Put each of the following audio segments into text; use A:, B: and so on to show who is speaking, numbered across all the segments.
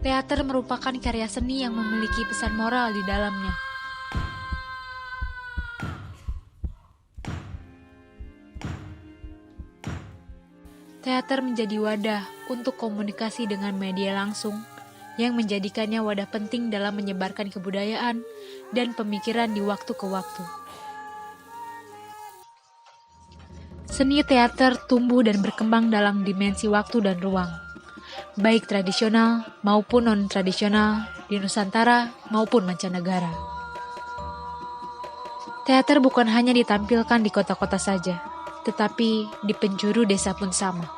A: Teater merupakan karya seni yang memiliki pesan moral di dalamnya. Teater menjadi wadah untuk komunikasi dengan media langsung, yang menjadikannya wadah penting dalam menyebarkan kebudayaan dan pemikiran di waktu ke waktu. Seni teater tumbuh dan berkembang dalam dimensi waktu dan ruang, baik tradisional maupun non-tradisional, di Nusantara maupun mancanegara. Teater bukan hanya ditampilkan di kota-kota saja, tetapi di penjuru desa pun sama.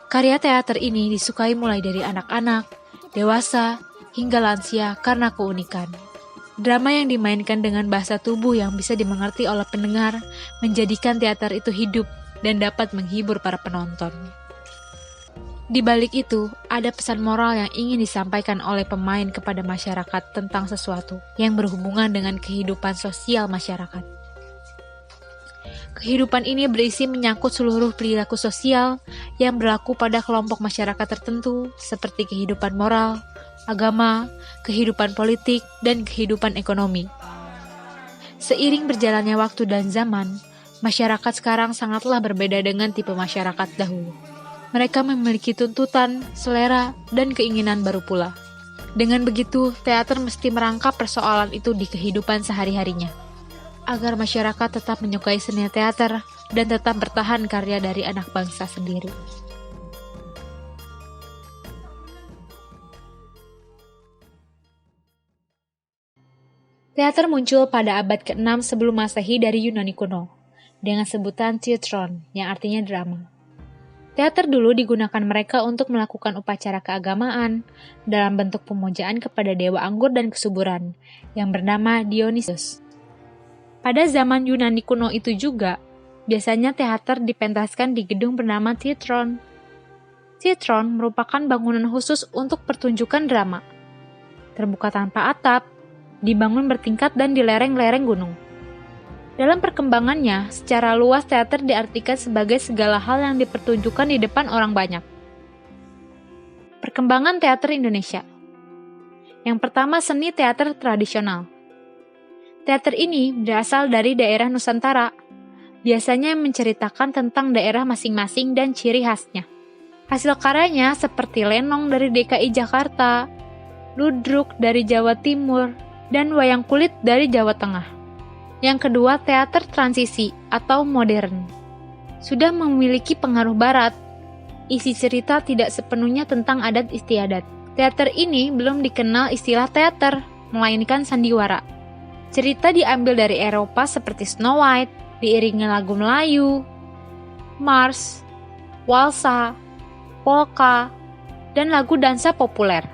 A: Karya teater ini disukai mulai dari anak-anak, dewasa, hingga lansia karena keunikan. Drama yang dimainkan dengan bahasa tubuh yang bisa dimengerti oleh pendengar menjadikan teater itu hidup dan dapat menghibur para penonton. Di balik itu, ada pesan moral yang ingin disampaikan oleh pemain kepada masyarakat tentang sesuatu yang berhubungan dengan kehidupan sosial masyarakat. Kehidupan ini berisi menyangkut seluruh perilaku sosial yang berlaku pada kelompok masyarakat tertentu, seperti kehidupan moral, agama, kehidupan politik, dan kehidupan ekonomi. Seiring berjalannya waktu dan zaman, masyarakat sekarang sangatlah berbeda dengan tipe masyarakat dahulu. Mereka memiliki tuntutan, selera, dan keinginan baru pula. Dengan begitu, teater mesti merangkap persoalan itu di kehidupan sehari-harinya, agar masyarakat tetap menyukai seni teater dan tetap bertahan karya dari anak bangsa sendiri. Teater muncul pada abad ke-6 sebelum Masehi dari Yunani kuno, dengan sebutan theatron, yang artinya drama. Teater dulu digunakan mereka untuk melakukan upacara keagamaan dalam bentuk pemujaan kepada dewa anggur dan kesuburan, yang bernama Dionysus. Pada zaman Yunani kuno itu juga, biasanya teater dipentaskan di gedung bernama theatron. Theatron merupakan bangunan khusus untuk pertunjukan drama. Terbuka tanpa atap, dibangun bertingkat dan di lereng-lereng gunung. Dalam perkembangannya, secara luas teater diartikan sebagai segala hal yang dipertunjukkan di depan orang banyak. Perkembangan teater Indonesia. Yang pertama, seni teater tradisional. Teater ini berasal dari daerah Nusantara, biasanya menceritakan tentang daerah masing-masing dan ciri khasnya. Hasil karyanya seperti Lenong dari DKI Jakarta, Ludruk dari Jawa Timur, dan Wayang Kulit dari Jawa Tengah. Yang kedua, teater transisi atau modern. Sudah memiliki pengaruh barat, isi cerita tidak sepenuhnya tentang adat istiadat. Teater ini belum dikenal istilah teater, melainkan sandiwara. Cerita diambil dari Eropa seperti Snow White, diiringi lagu Melayu, Mars, walsa, polka, dan lagu dansa populer.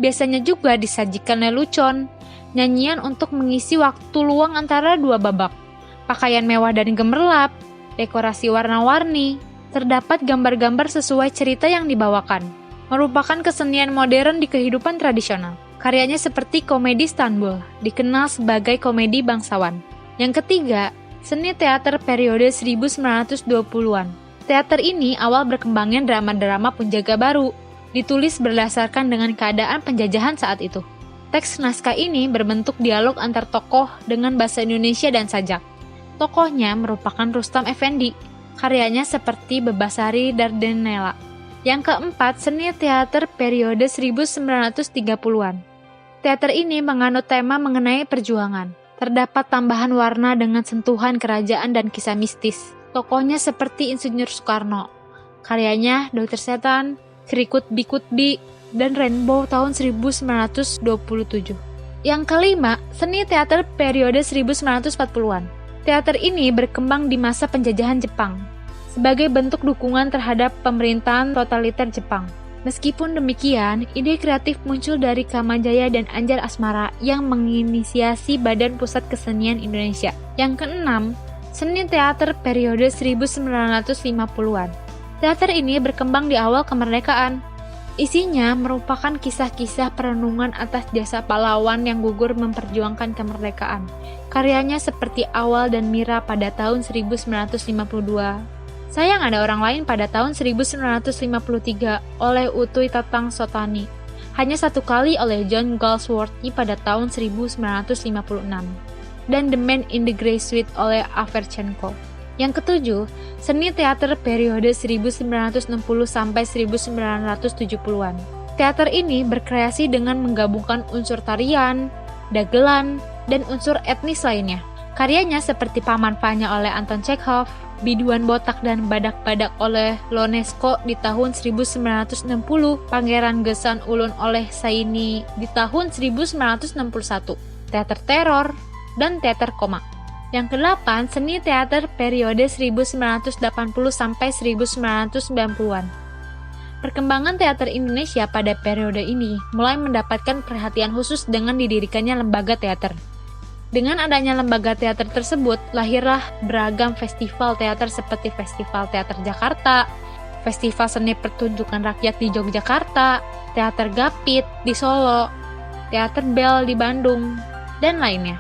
A: Biasanya juga disajikan lelucon, nyanyian untuk mengisi waktu luang antara dua babak. Pakaian mewah dan gemerlap, dekorasi warna-warni, terdapat gambar-gambar sesuai cerita yang dibawakan. Merupakan kesenian modern di kehidupan tradisional. Karyanya seperti komedi Istanbul, dikenal sebagai komedi bangsawan. Yang ketiga, seni teater periode 1920-an. Teater ini awal berkembangnya drama-drama penjaga baru, ditulis berdasarkan dengan keadaan penjajahan saat itu. Teks naskah ini berbentuk dialog antar tokoh dengan bahasa Indonesia dan sajak. Tokohnya merupakan Rustam Effendi, karyanya seperti Bebasari Dardanella. Yang keempat, seni teater periode 1930-an. Teater ini menganut tema mengenai perjuangan. Terdapat tambahan warna dengan sentuhan kerajaan dan kisah mistis. Tokohnya seperti Insinyur Soekarno. Karyanya Dr. Setan, Krikut Bikutbi, dan Rainbow tahun 1927. Yang kelima, seni teater periode 1940-an. Teater ini berkembang di masa penjajahan Jepang sebagai bentuk dukungan terhadap pemerintahan totaliter Jepang. Meskipun demikian, ide kreatif muncul dari Kamajaya dan Anjar Asmara yang menginisiasi Badan Pusat Kesenian Indonesia. Yang keenam, seni teater periode 1950-an. Teater ini berkembang di awal kemerdekaan. Isinya merupakan kisah-kisah perenungan atas jasa pahlawan yang gugur memperjuangkan kemerdekaan. Karyanya seperti Awal dan Mira pada tahun 1952, Sayang Ada Orang Lain pada tahun 1953 oleh Utui Tatang Sotani. Hanya satu kali oleh John Galsworthy pada tahun 1956. Dan The Man in the Grey Suite oleh Averchenko. Yang ketujuh, seni teater periode 1960 sampai 1970-an. Teater ini berkreasi dengan menggabungkan unsur tarian, dagelan, dan unsur etnis lainnya. Karyanya seperti Paman Fanya oleh Anton Chekhov, Biduan Botak dan Badak-Badak oleh Ionesco di tahun 1960, Pangeran Gesang Ulun oleh Saini di tahun 1961, teater teror, dan teater koma. Yang kedelapan, seni teater periode 1980 sampai 1990-an. Perkembangan teater Indonesia pada periode ini mulai mendapatkan perhatian khusus dengan didirikannya lembaga teater. Dengan adanya lembaga teater tersebut, lahirlah beragam festival teater seperti Festival Teater Jakarta, Festival Seni Pertunjukan Rakyat di Yogyakarta, Teater Gapit di Solo, Teater Bel di Bandung, dan lainnya.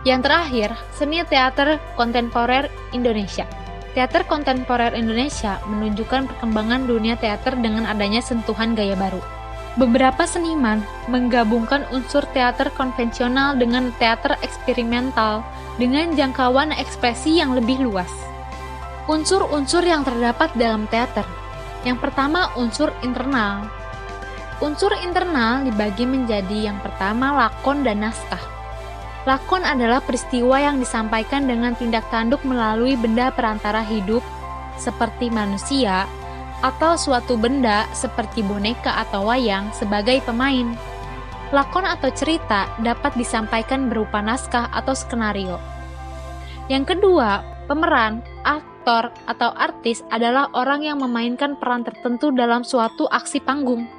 A: Yang terakhir, seni teater kontemporer Indonesia. Teater kontemporer Indonesia menunjukkan perkembangan dunia teater dengan adanya sentuhan gaya baru. Beberapa seniman menggabungkan unsur teater konvensional dengan teater eksperimental dengan jangkauan ekspresi yang lebih luas. Unsur-unsur yang terdapat dalam teater. Yang pertama, unsur internal. Unsur internal dibagi menjadi yang pertama lakon dan naskah. Lakon adalah peristiwa yang disampaikan dengan tindak tanduk melalui benda perantara hidup seperti manusia, atau suatu benda seperti boneka atau wayang sebagai pemain. Lakon atau cerita dapat disampaikan berupa naskah atau skenario. Yang kedua, pemeran, aktor, atau artis adalah orang yang memainkan peran tertentu dalam suatu aksi panggung.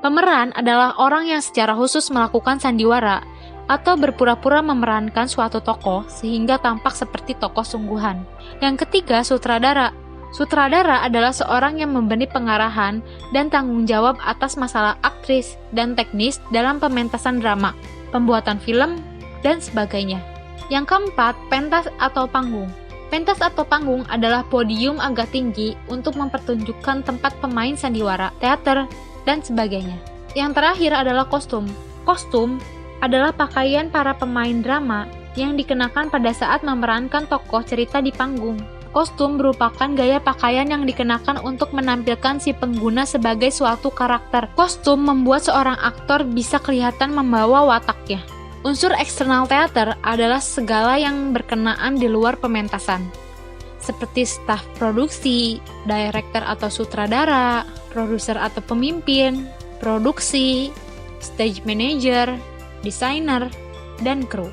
A: Pemeran adalah orang yang secara khusus melakukan sandiwara atau berpura-pura memerankan suatu tokoh sehingga tampak seperti tokoh sungguhan. Yang ketiga, sutradara. Sutradara adalah seorang yang memberi pengarahan dan tanggung jawab atas masalah aktris dan teknis dalam pementasan drama, pembuatan film, dan sebagainya. Yang keempat, pentas atau panggung. Pentas atau panggung adalah podium agak tinggi untuk mempertunjukkan tempat pemain sandiwara, teater, dan sebagainya. Yang terakhir adalah kostum. Kostum adalah pakaian para pemain drama yang dikenakan pada saat memerankan tokoh cerita di panggung. Kostum merupakan gaya pakaian yang dikenakan untuk menampilkan si pengguna sebagai suatu karakter. Kostum membuat seorang aktor bisa kelihatan membawa wataknya. Unsur eksternal teater adalah segala yang berkenaan di luar pementasan, seperti staf produksi, director atau sutradara, produser atau pemimpin, produksi, stage manager, desainer, dan kru.